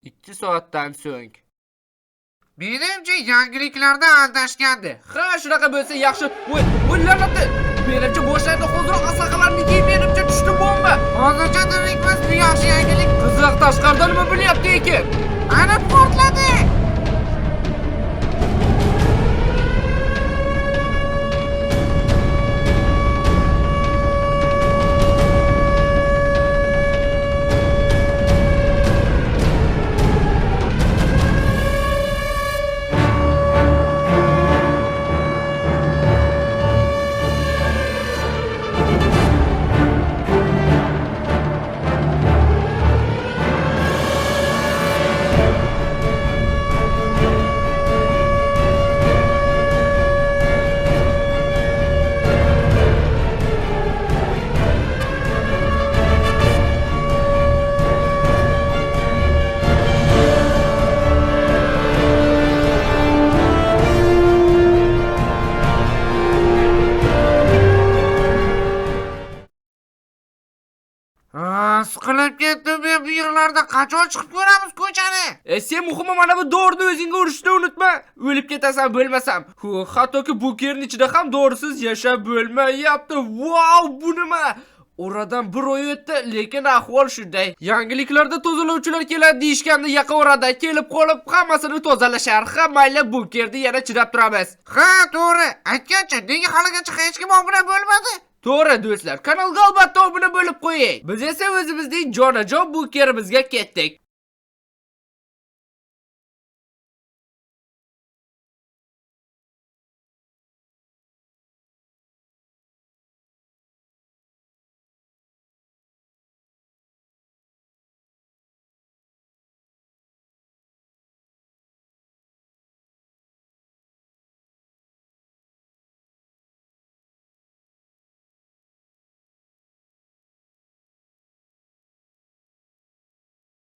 2 soatdan so'ng. Menimcha yangiliklarda aldashgandi. Ha, shunaqa bo'lsa yaxshi. Voy, la'nati. Menimcha boshlaydi hoziroq aslaqalarni kiyib, menimcha tushdi bomba. Hozircha dirikmas bu yaxshi yangilik. Qiziq, tashqarida nima bo'lyapti ekan? Ana portladi. Siqilib ketdim men bu yerlarda qachon chiqib ko'ramiz ko'chani? Sen muhimi mana bu dorini o'zingga urishni unutma. O'lib ketasan bo'lmasam. Hattoki bu yerning ichida ham dorisiz yashab bo'lmayapti. Wow, bu nima? Oradan bir oy o'tdi, lekin ahvol shunday. Yangiliklarda tozalovchilar keladi deyishganda yaqin orada kelib qolib hammasini tozalashar. Ha, mayli bu yerda yana chidab turamiz. Ha, to'g'ri. Aytgancha, nega haligacha hech kim obuna bo'lmadi? To'g'ri do'stlar, kanalga albatta obuna bo'lib qo'ying. Biz esa o'zimizning jonajon bunkerimizga ketdik.